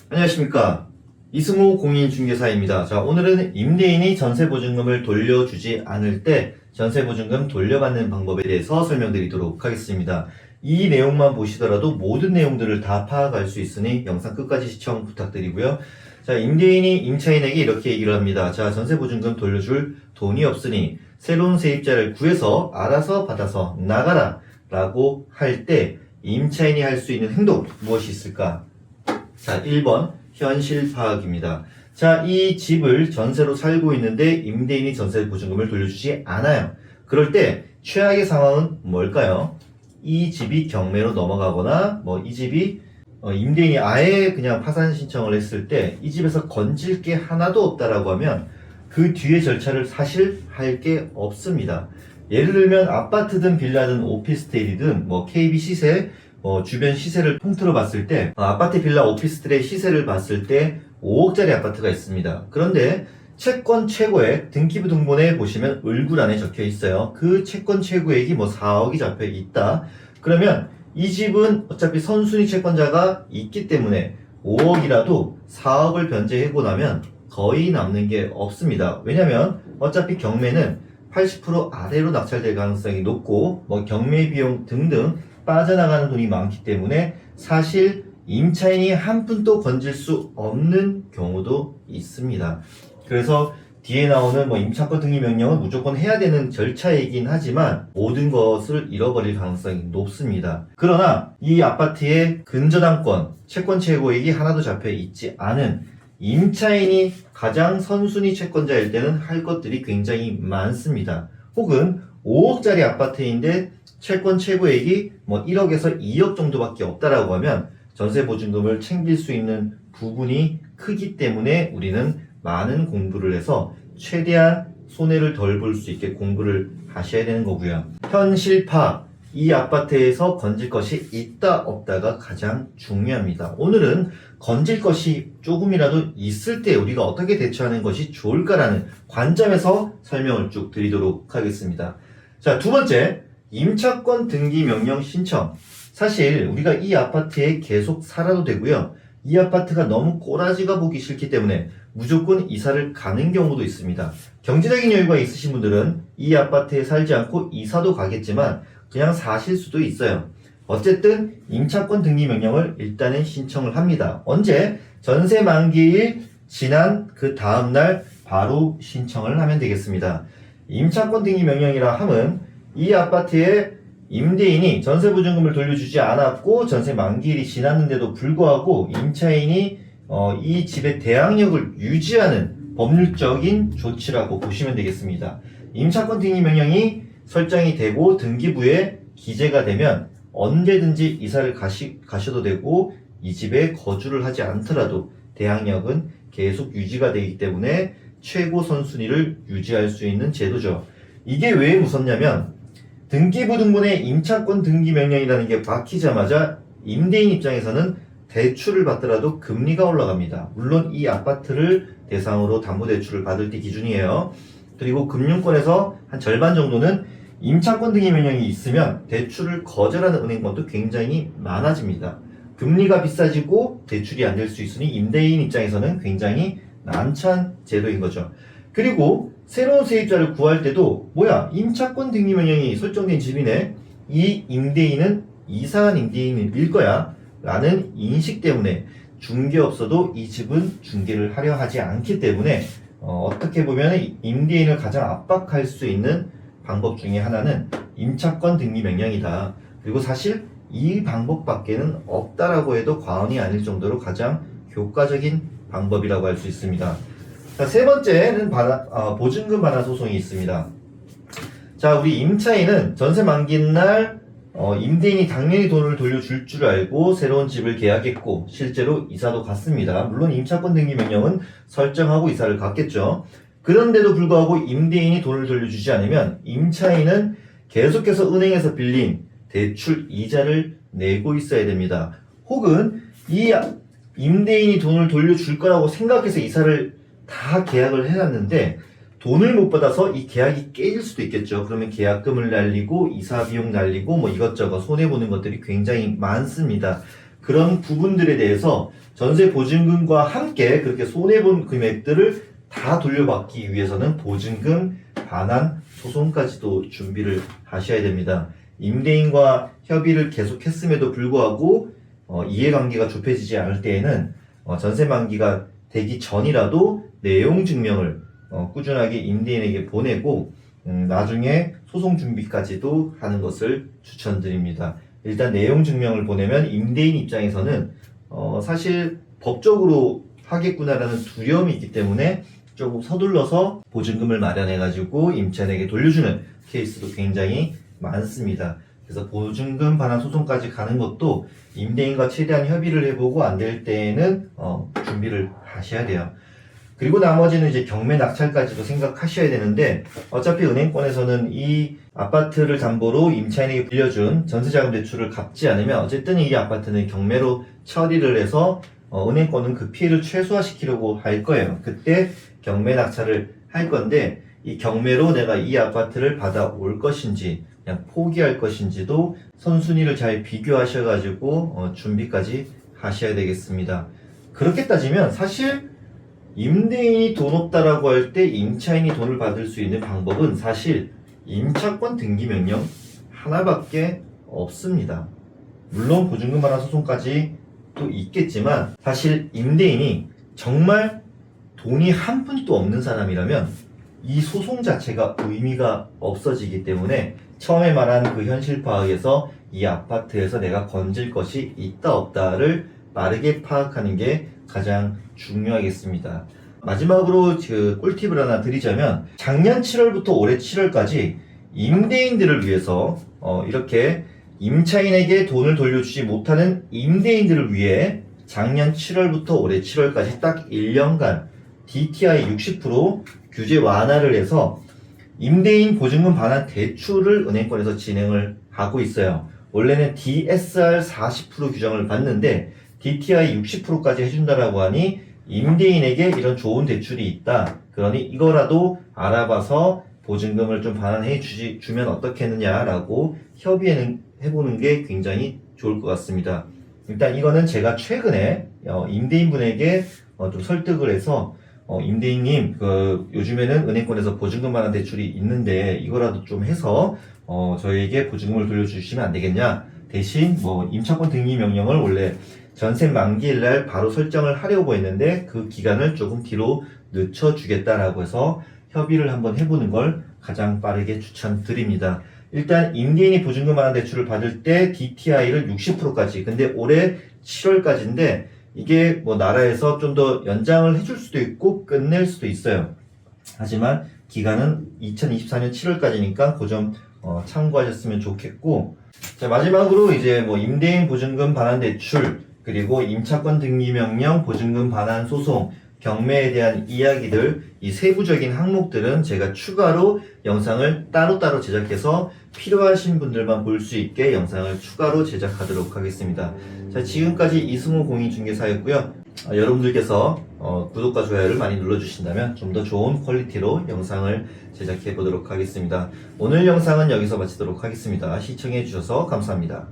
안녕하십니까. 이승우 공인중개사입니다. 자, 오늘은 임대인이 전세보증금을 돌려주지 않을 때 전세보증금 돌려받는 방법에 대해서 설명드리도록 하겠습니다. 이 내용만 보시더라도 모든 내용들을 다 파악할 수 있으니 영상 끝까지 시청 부탁드리고요. 자, 임대인이 임차인에게 이렇게 얘기를 합니다. 자, 전세보증금 돌려줄 돈이 없으니 새로운 세입자를 구해서 알아서 받아서 나가라 라고 할 때 임차인이 할 수 있는 행동 무엇이 있을까? 자, 1번 현실 파악입니다. 자, 이 집을 전세로 살고 있는데 임대인이 전세 보증금을 돌려주지 않아요. 그럴 때 최악의 상황은 뭘까요? 이 집이 경매로 넘어가거나 이 집이 임대인이 아예 그냥 파산 신청을 했을 때 이 집에서 건질 게 하나도 없다라고 하면 그 뒤에 절차를 사실 할 게 없습니다. 예를 들면 아파트든 빌라든 오피스텔이든 KB 시세 주변 시세를 통틀어 봤을 때 아파트 빌라 오피스텔의 시세를 봤을 때 5억짜리 아파트가 있습니다. 그런데 채권 최고액 등기부 등본에 보시면 을구란에 적혀 있어요. 그 채권 최고액이 4억이 잡혀 있다. 그러면 이 집은 어차피 선순위 채권자가 있기 때문에 5억이라도 4억을 변제하고 나면 거의 남는 게 없습니다. 왜냐면 어차피 경매는 80% 아래로 낙찰될 가능성이 높고 경매 비용 등등 빠져나가는 돈이 많기 때문에 사실 임차인이 한 푼도 건질 수 없는 경우도 있습니다. 그래서 뒤에 나오는 임차권 등기 명령은 무조건 해야 되는 절차이긴 하지만 모든 것을 잃어버릴 가능성이 높습니다. 그러나 이 아파트의 근저당권, 채권 최고액이 하나도 잡혀 있지 않은 임차인이 가장 선순위 채권자일 때는 할 것들이 굉장히 많습니다. 혹은 5억짜리 아파트인데 채권 최고액이 1억에서 2억 정도밖에 없다라고 하면 전세보증금을 챙길 수 있는 부분이 크기 때문에 우리는 많은 공부를 해서 최대한 손해를 덜 볼 수 있게 공부를 하셔야 되는 거고요. 현실파, 이 아파트에서 건질 것이 있다 없다가 가장 중요합니다. 오늘은 건질 것이 조금이라도 있을 때 우리가 어떻게 대처하는 것이 좋을까라는 관점에서 설명을 쭉 드리도록 하겠습니다. 자, 두 번째, 임차권 등기 명령 신청. 사실 우리가 이 아파트에 계속 살아도 되고요. 이 아파트가 너무 꼬라지가 보기 싫기 때문에 무조건 이사를 가는 경우도 있습니다. 경제적인 여유가 있으신 분들은 이 아파트에 살지 않고 이사도 가겠지만 그냥 사실 수도 있어요. 어쨌든 임차권 등기 명령을 일단은 신청을 합니다. 언제? 전세 만기일 지난 그 다음날 바로 신청을 하면 되겠습니다. 임차권 등기 명령이라 함은 이 아파트에 임대인이 전세보증금을 돌려주지 않았고 전세 만기일이 지났는데도 불구하고 임차인이 이 집의 대항력을 유지하는 법률적인 조치라고 보시면 되겠습니다. 임차권 등기 명령이 설정이 되고 등기부에 기재가 되면 언제든지 이사를 가셔도 되고 이 집에 거주를 하지 않더라도 대항력은 계속 유지가 되기 때문에 최고 선순위를 유지할 수 있는 제도죠. 이게 왜 무섭냐면 등기부 등본에 임차권 등기 명령이라는 게 박히자마자 임대인 입장에서는 대출을 받더라도 금리가 올라갑니다. 물론 이 아파트를 대상으로 담보대출을 받을 때 기준이에요. 그리고 금융권에서 한 절반 정도는 임차권 등기 명령이 있으면 대출을 거절하는 은행권도 굉장히 많아집니다. 금리가 비싸지고 대출이 안 될 수 있으니 임대인 입장에서는 굉장히 난처한 제도인 거죠. 그리고 새로운 세입자를 구할 때도 임차권 등기 명령이 설정된 집이네. 이 임대인은 이사한 임대인일 거야 라는 인식 때문에 중개업소도 이 집은 중개를 하려 하지 않기 때문에 어떻게 보면 임대인을 가장 압박할 수 있는 방법 중에 하나는 임차권 등기 명령이다. 그리고 사실 이 방법밖에는 없다라고 해도 과언이 아닐 정도로 가장 효과적인 방법이라고 할 수 있습니다. 자, 세 번째는 보증금 반환 소송이 있습니다. 자, 우리 임차인은 전세 만기인 날 임대인이 당연히 돈을 돌려줄 줄 알고 새로운 집을 계약했고 실제로 이사도 갔습니다. 물론 임차권 등기 명령은 설정하고 이사를 갔겠죠. 그런데도 불구하고 임대인이 돈을 돌려주지 않으면 임차인은 계속해서 은행에서 빌린 대출 이자를 내고 있어야 됩니다. 혹은 이 임대인이 돈을 돌려줄 거라고 생각해서 이사를 다 계약을 해놨는데 돈을 못 받아서 이 계약이 깨질 수도 있겠죠. 그러면 계약금을 날리고 이사 비용 날리고 이것저것 손해보는 것들이 굉장히 많습니다. 그런 부분들에 대해서 전세 보증금과 함께 그렇게 손해본 금액들을 다 돌려받기 위해서는 보증금 반환 소송까지도 준비를 하셔야 됩니다. 임대인과 협의를 계속했음에도 불구하고 이해관계가 좁혀지지 않을 때에는 전세 만기가 되기 전이라도 내용 증명을 꾸준하게 임대인에게 보내고 나중에 소송 준비까지도 하는 것을 추천드립니다. 일단 내용 증명을 보내면 임대인 입장에서는 사실 법적으로 하겠구나라는 두려움이 있기 때문에 조금 서둘러서 보증금을 마련해가지고 임차인에게 돌려주는 케이스도 굉장히 많습니다. 그래서 보증금 반환 소송까지 가는 것도 임대인과 최대한 협의를 해보고 안 될 때에는 준비를 하셔야 돼요. 그리고 나머지는 이제 경매 낙찰까지도 생각하셔야 되는데 어차피 은행권에서는 이 아파트를 담보로 임차인에게 빌려준 전세자금 대출을 갚지 않으면 어쨌든 이 아파트는 경매로 처리를 해서 은행권은 그 피해를 최소화시키려고 할 거예요. 그때 경매 낙찰을 할 건데 이 경매로 내가 이 아파트를 받아올 것인지 그냥 포기할 것인지도 선순위를 잘 비교하셔가지고 준비까지 하셔야 되겠습니다. 그렇게 따지면 사실 임대인이 돈 없다라고 할 때 임차인이 돈을 받을 수 있는 방법은 사실 임차권 등기 명령 하나밖에 없습니다. 물론 보증금 반환 소송까지 또 있겠지만 사실 임대인이 정말 돈이 한 푼도 없는 사람이라면 이 소송 자체가 의미가 없어지기 때문에 처음에 말한 그 현실 파악에서 이 아파트에서 내가 건질 것이 있다 없다를 빠르게 파악하는 게 가장 중요하겠습니다. 마지막으로 그 꿀팁을 하나 드리자면 작년 7월부터 올해 7월까지 임대인들을 위해서 이렇게 임차인에게 돈을 돌려주지 못하는 임대인들을 위해 작년 7월부터 올해 7월까지 딱 1년간 DTI 60% 규제 완화를 해서 임대인 보증금 반환 대출을 은행권에서 진행을 하고 있어요. 원래는 DSR 40% 규정을 받는데 DTI 60%까지 해준다라고 하니 임대인에게 이런 좋은 대출이 있다. 그러니 이거라도 알아봐서 보증금을 좀 반환해 주면 어떻겠느냐라고 협의해보는 게 굉장히 좋을 것 같습니다. 일단 이거는 제가 최근에 임대인분에게 좀 설득을 해서 임대인님 요즘에는 은행권에서 보증금 반환 대출이 있는데 이거라도 좀 해서 저희에게 보증금을 돌려주시면 안 되겠냐. 대신 임차권 등기 명령을 원래 전세 만기일 날 바로 설정을 하려고 했는데 그 기간을 조금 뒤로 늦춰주겠다라고 해서 협의를 한번 해보는 걸 가장 빠르게 추천드립니다. 일단 임대인이 보증금 반환 대출을 받을 때 DTI를 60%까지 근데 올해 7월까지인데 이게 나라에서 좀 더 연장을 해줄 수도 있고 끝낼 수도 있어요. 하지만 기간은 2024년 7월까지니까 그 점 참고하셨으면 좋겠고 자 마지막으로 이제 임대인 보증금 반환 대출 그리고 임차권 등기 명령 보증금 반환 소송 경매에 대한 이야기들 이 세부적인 항목들은 제가 추가로 영상을 따로따로 제작해서 필요하신 분들만 볼 수 있게 영상을 추가로 제작하도록 하겠습니다. 자 지금까지 이승호 공인중개사였고요. 여러분들께서 구독과 좋아요를 많이 눌러주신다면 좀 더 좋은 퀄리티로 영상을 제작해 보도록 하겠습니다. 오늘 영상은 여기서 마치도록 하겠습니다. 시청해 주셔서 감사합니다.